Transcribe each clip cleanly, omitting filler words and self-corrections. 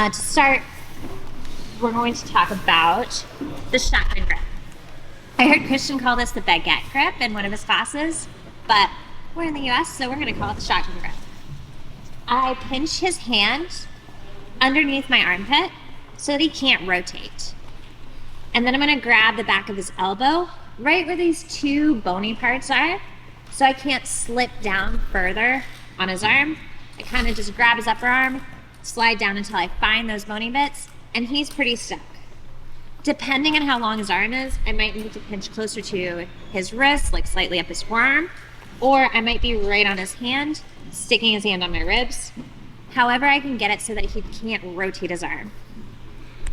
To start, we're going to talk about the shotgun grip. I heard Christian call this the baguette grip in one of his classes, but we're in the US, so we're going to call it the shotgun grip. I pinch his hand underneath my armpit so that he can't rotate. And then I'm going to grab the back of his elbow, right where these two bony parts are, so I can't slip down further on his arm. I kind of just grab his upper arm, slide down until I find those bony bits, and he's pretty stuck. Depending on how long his arm is, I might need to pinch closer to his wrist, like slightly up his forearm, or I might be right on his hand, sticking his hand on my ribs. However, I can get it so that he can't rotate his arm.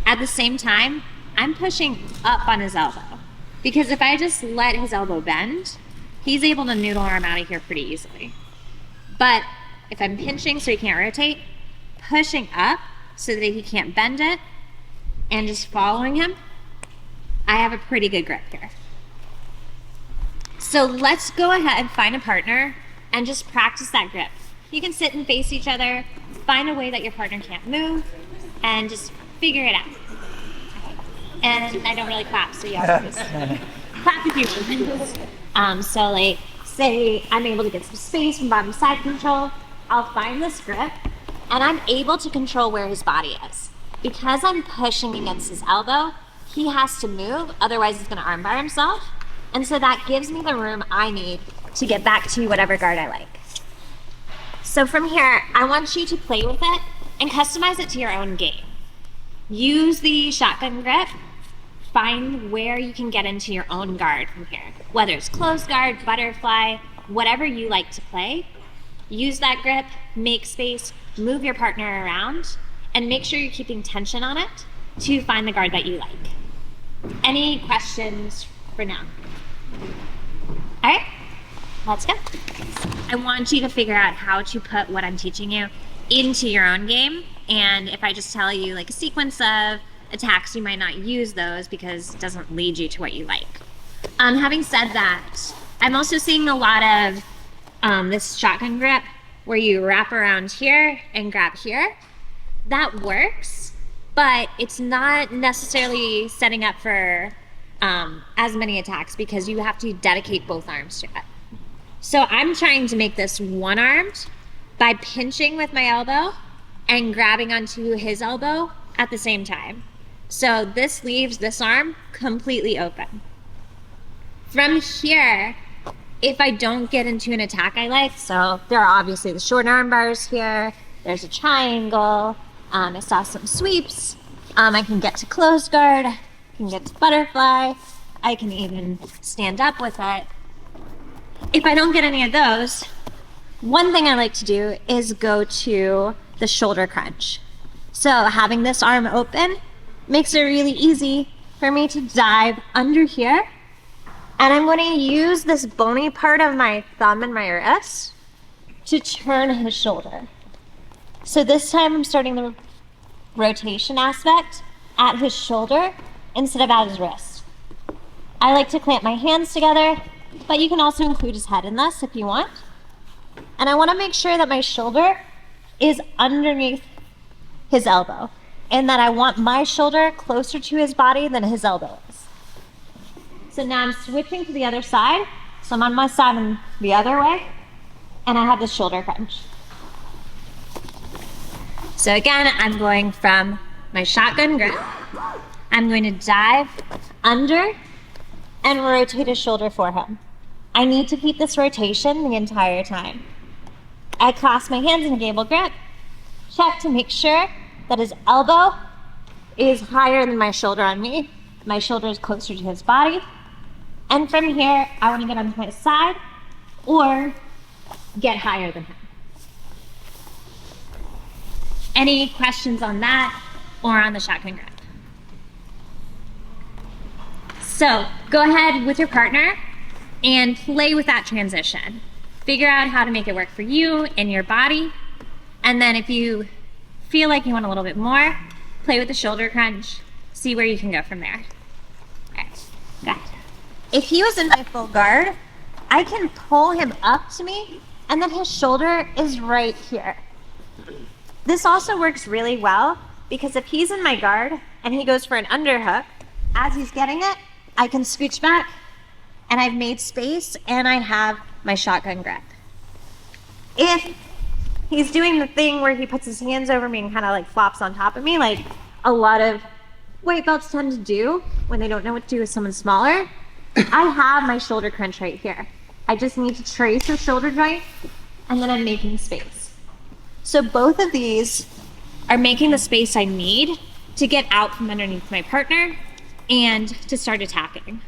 At the same time, I'm pushing up on his elbow, because if I just let his elbow bend, he's able to noodle arm out of here pretty easily. But if I'm pinching so he can't rotate, pushing up so that he can't bend it, and just following him, I have a pretty good grip here. So let's go ahead and find a partner and just practice that grip. You can sit and face each other, find a way that your partner can't move, and just figure it out. And I don't really clap, so you have to just clap if you move. So like, say I'm able to get some space from bottom side control, I'll find this grip, and I'm able to control where his body is. Because I'm pushing against his elbow, he has to move, otherwise he's gonna armbar himself. And so that gives me the room I need to get back to whatever guard I like. So from here, I want you to play with it and customize it to your own game. Use the shotgun grip, find where you can get into your own guard from here. Whether it's closed guard, butterfly, whatever you like to play, use that grip, make space, move your partner around, and make sure you're keeping tension on it to find the guard that you like. Any questions for now? All right, let's go. I want you to figure out how to put what I'm teaching you into your own game. And if I just tell you like a sequence of attacks, you might not use those because it doesn't lead you to what you like. Having said that, I'm also seeing a lot of this shotgun grip where you wrap around here and grab here. That works, but it's not necessarily setting up for as many attacks because you have to dedicate both arms to it. So I'm trying to make this one-armed by pinching with my elbow and grabbing onto his elbow at the same time. So this leaves this arm completely open. From here, if I don't get into an attack I like, so there are obviously the short arm bars here, there's a triangle, I saw some sweeps, I can get to closed guard, I can get to butterfly, I can even stand up with it. If I don't get any of those, one thing I like to do is go to the shoulder crunch. So having this arm open makes it really easy for me to dive under here, and I'm going to use this bony part of my thumb and my wrist to turn his shoulder. So this time I'm starting the rotation aspect at his shoulder instead of at his wrist. I like to clamp my hands together, but you can also include his head in this if you want. And I want to make sure that my shoulder is underneath his elbow and that I want my shoulder closer to his body than his elbow is. So now I'm switching to the other side. So I'm on my side and the other way, and I have the shoulder crunch. So again, I'm going from my shotgun grip. I'm going to dive under and rotate his shoulder for him. I need to keep this rotation the entire time. I clasp my hands in a gable grip, check to make sure that his elbow is higher than my shoulder on me. My shoulder is closer to his body. And from here, I want to get onto my side or get higher than him. Any questions on that or on the shotgun grip? So go ahead with your partner and play with that transition. Figure out how to make it work for you and your body. And then if you feel like you want a little bit more, play with the shoulder crunch, see where you can go from there. All right, go ahead. If he was in my full guard, I can pull him up to me and then his shoulder is right here. This also works really well because if he's in my guard and he goes for an underhook, as he's getting it, I can scooch back and I've made space and I have my shotgun grip. If he's doing the thing where he puts his hands over me and kind of like flops on top of me, like a lot of white belts tend to do when they don't know what to do with someone smaller, I have my shoulder crunch right here. I just need to trace the shoulder joint and then I'm making space. So both of these are making the space I need to get out from underneath my partner and to start attacking.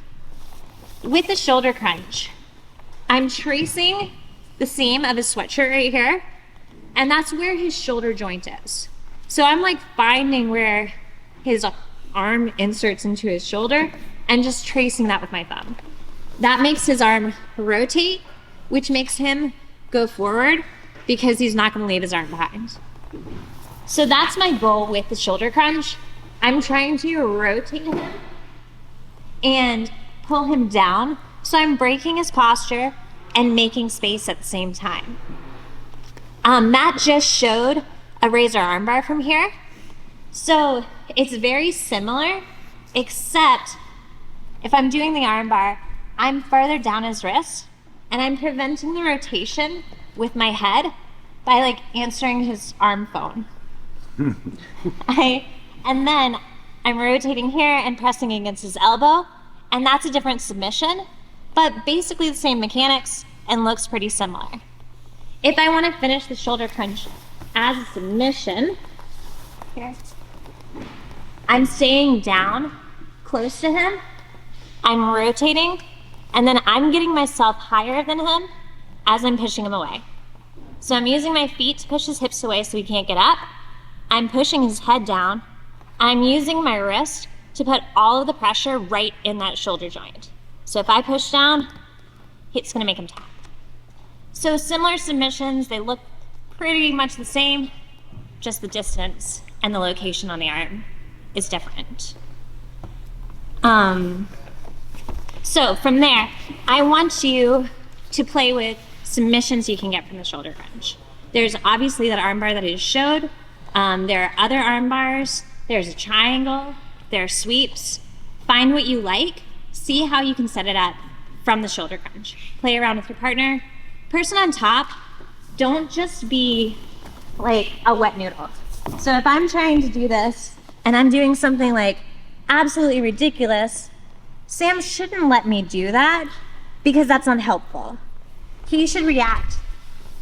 With the shoulder crunch, I'm tracing the seam of his sweatshirt right here, and that's where his shoulder joint is. So I'm like finding where his arm inserts into his shoulder and just tracing that with my thumb. That makes his arm rotate, which makes him go forward because he's not going to leave his arm behind. So that's my goal with the shoulder crunch. I'm trying to rotate him and pull him down. So I'm breaking his posture and making space at the same time. Matt just showed a razor armbar from here. So it's very similar, except if I'm doing the armbar, I'm further down his wrist and I'm preventing the rotation with my head by like answering his arm phone. And then I'm rotating here and pressing against his elbow, and that's a different submission, but basically the same mechanics and looks pretty similar. If I want to finish the shoulder crunch as a submission, here, I'm staying down close to him, I'm rotating, and then I'm getting myself higher than him as I'm pushing him away. So I'm using my feet to push his hips away so he can't get up. I'm pushing his head down. I'm using my wrist to put all of the pressure right in that shoulder joint. So if I push down, it's gonna make him tap. So similar submissions, they look pretty much the same, just the distance and the location on the arm is different. So from there, I want you to play with submissions you can get from the shoulder crunch. There's obviously that armbar that I just showed. There are other arm bars. There's a triangle. There are sweeps. Find what you like. See how you can set it up from the shoulder crunch. Play around with your partner. Person on top, don't just be like a wet noodle. So if I'm trying to do this and I'm doing something like absolutely ridiculous, Sam shouldn't let me do that because that's unhelpful. He should react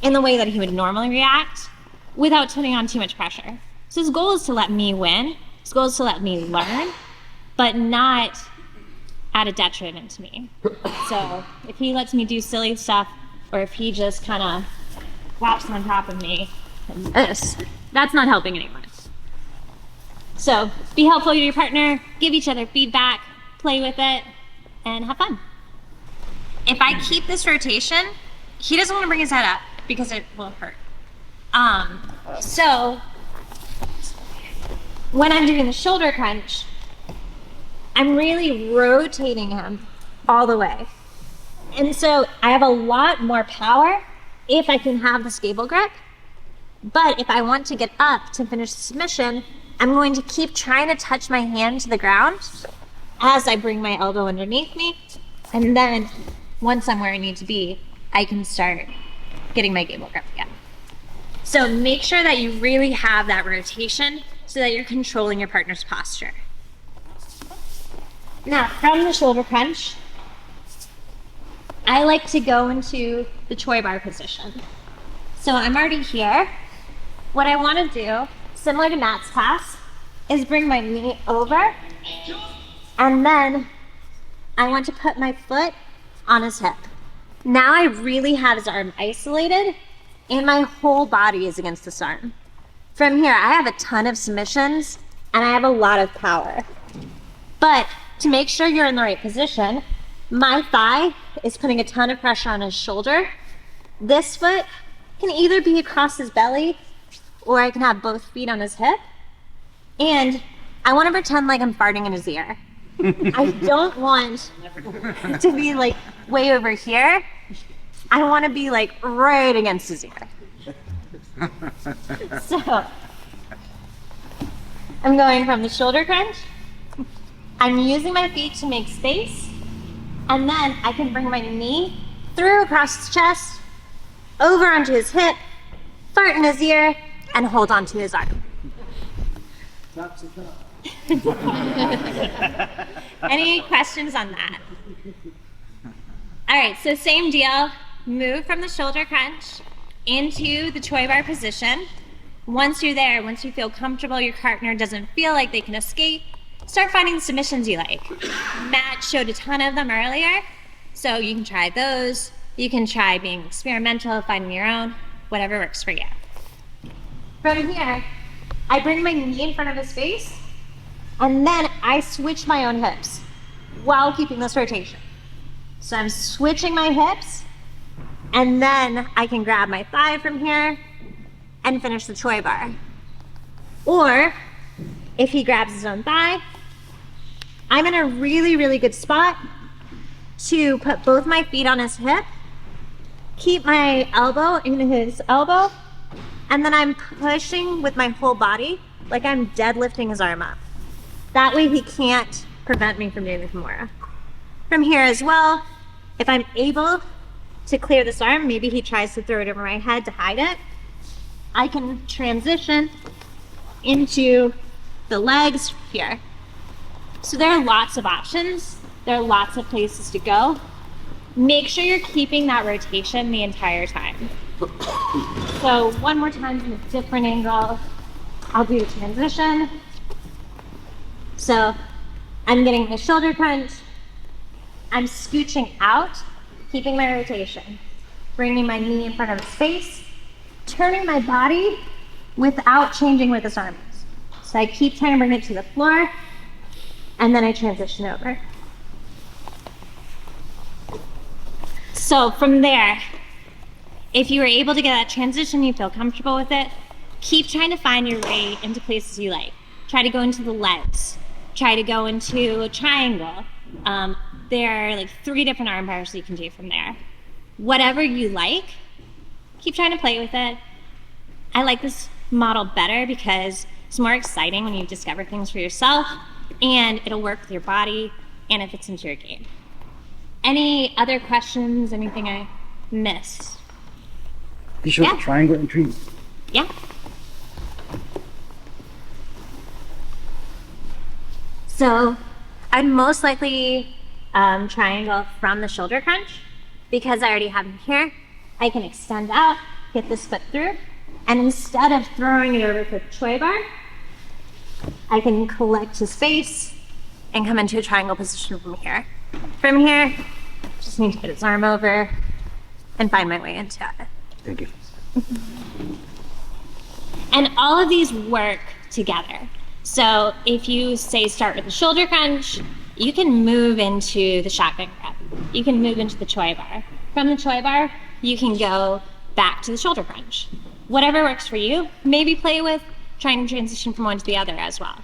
in the way that he would normally react without putting on too much pressure. So his goal is to let me win. His goal is to let me learn, but not at a detriment to me. So if he lets me do silly stuff, or if he just kind of whops on top of me, and that's not helping anyone. So be helpful to your partner, give each other feedback, play with it, and have fun. If I keep this rotation, he doesn't want to bring his head up because it will hurt. So when I'm doing the shoulder crunch, I'm really rotating him all the way. And so I have a lot more power if I can have the stable grip. But if I want to get up to finish the submission, I'm going to keep trying to touch my hand to the ground as I bring my elbow underneath me. And then once I'm where I need to be, I can start getting my gable grip again. So make sure that you really have that rotation so that you're controlling your partner's posture. Now, from the shoulder crunch, I like to go into the Choi bar position. So I'm already here. What I want to do, similar to Matt's class, is bring my knee over, and then I want to put my foot on his hip. Now I really have his arm isolated, and my whole body is against this arm. From here, I have a ton of submissions, and I have a lot of power. But to make sure you're in the right position, my thigh is putting a ton of pressure on his shoulder. This foot can either be across his belly, or I can have both feet on his hip. And I want to pretend like I'm farting in his ear. I don't want to be like way over here. I want to be like right against his ear. So I'm going from the shoulder crunch. I'm using my feet to make space. And then I can bring my knee through across his chest, over onto his hip, fart in his ear, and hold onto his arm. Any questions on that? All right, so same deal. Move from the shoulder crunch into the toy bar position. Once you're there, once you feel comfortable, your partner doesn't feel like they can escape, start finding submissions you like. Matt showed a ton of them earlier, so you can try those. You can try being experimental, finding your own, whatever works for you. From here, I bring my knee in front of his face, and then I switch my own hips while keeping this rotation. So I'm switching my hips, and then I can grab my thigh from here and finish the toy bar. Or if he grabs his own thigh, I'm in a really, really good spot to put both my feet on his hip, keep my elbow in his elbow, and then I'm pushing with my whole body like I'm deadlifting his arm up. That way he can't prevent me from doing the Kimura. From here as well, if I'm able to clear this arm, maybe he tries to throw it over my head to hide it, I can transition into the legs here. So there are lots of options. There are lots of places to go. Make sure you're keeping that rotation the entire time. So one more time from a different angle, I'll do the transition. So I'm getting the shoulder crunch. I'm scooching out, keeping my rotation. Bringing my knee in front of his face, turning my body without changing where this arm is. So I keep trying to bring it to the floor, and then I transition over. So from there, if you were able to get that transition, you feel comfortable with it, keep trying to find your way into places you like. Try to go into the legs. Try to go into a triangle. There are like 3 different arm bars you can do from there. Whatever you like, keep trying to play with it. I like this model better because it's more exciting when you discover things for yourself, and it'll work with your body, and it fits into your game. Any other questions? Anything I missed? You showed the triangle and tree. Yeah. So I'd most likely triangle from the shoulder crunch because I already have him here. I can extend out, get this foot through, and instead of throwing it over for the toy bar, I can collect his face and come into a triangle position from here. From here, just need to get his arm over and find my way into it. Thank you. And all of these work together. So if you say start with the shoulder crunch, you can move into the shotgun grip. You can move into the toy bar. From the toy bar, you can go back to the shoulder crunch. Whatever works for you, maybe play with trying to transition from one to the other as well.